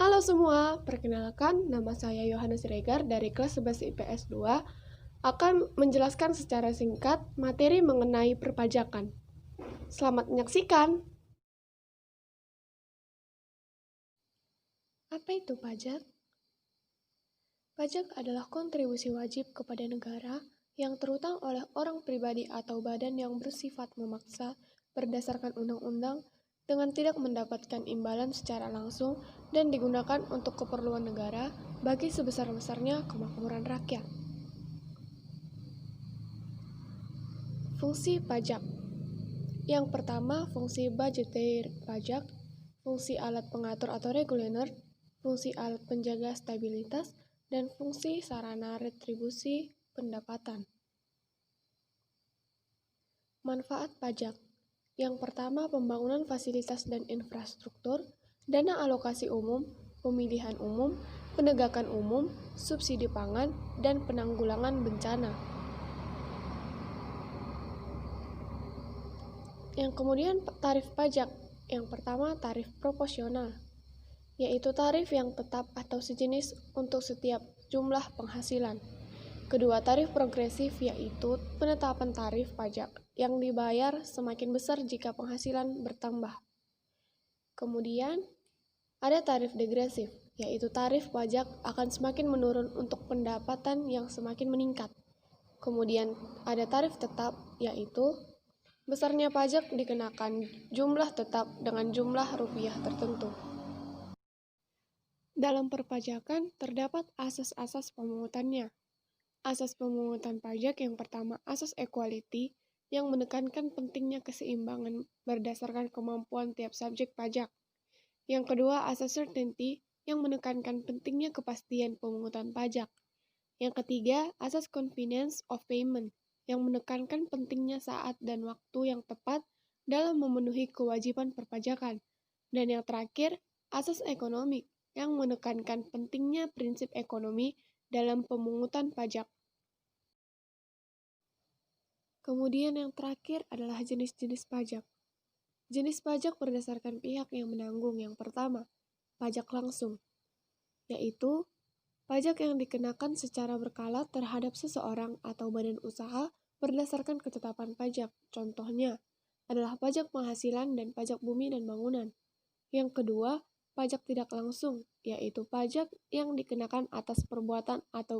Halo semua, perkenalkan nama saya Yohanes Regar dari kelas 11 IPS 2 akan menjelaskan secara singkat materi mengenai perpajakan. Selamat menyaksikan. Apa itu pajak? Pajak adalah kontribusi wajib kepada negara yang terutang oleh orang pribadi atau badan yang bersifat memaksa berdasarkan undang-undang dengan tidak mendapatkan imbalan secara langsung dan digunakan untuk keperluan negara bagi sebesar-besarnya kemakmuran rakyat. Fungsi pajak. Yang pertama, fungsi budgeter pajak, fungsi alat pengatur atau regulator, fungsi alat penjaga stabilitas, dan fungsi sarana retribusi pendapatan. Manfaat pajak. Yang pertama, pembangunan fasilitas dan infrastruktur, dana alokasi umum, pemilihan umum, penegakan umum, subsidi pangan, dan penanggulangan bencana. Yang kemudian tarif pajak. Yang pertama, tarif proporsional, yaitu tarif yang tetap atau sejenis untuk setiap jumlah penghasilan. Kedua, tarif progresif, yaitu penetapan tarif pajak yang dibayar semakin besar jika penghasilan bertambah. Kemudian, ada tarif degresif, yaitu tarif pajak akan semakin menurun untuk pendapatan yang semakin meningkat. Kemudian, ada tarif tetap, yaitu besarnya pajak dikenakan jumlah tetap dengan jumlah rupiah tertentu. Dalam perpajakan terdapat asas-asas pemungutannya. Asas pemungutan pajak yang pertama, asas equality, yang menekankan pentingnya keseimbangan berdasarkan kemampuan tiap subjek pajak. Yang kedua, asas certainty, yang menekankan pentingnya kepastian pemungutan pajak. Yang ketiga, asas convenience of payment, yang menekankan pentingnya saat dan waktu yang tepat dalam memenuhi kewajiban perpajakan. Dan yang terakhir, asas ekonomik, yang menekankan pentingnya prinsip ekonomi dalam pemungutan pajak. Kemudian yang terakhir adalah jenis-jenis pajak. Jenis pajak berdasarkan pihak yang menanggung. Yang pertama, pajak langsung, yaitu pajak yang dikenakan secara berkala terhadap seseorang atau badan usaha berdasarkan ketetapan pajak. Contohnya adalah pajak penghasilan dan pajak bumi dan bangunan. Yang kedua, pajak tidak langsung, yaitu pajak yang dikenakan atas perbuatan atau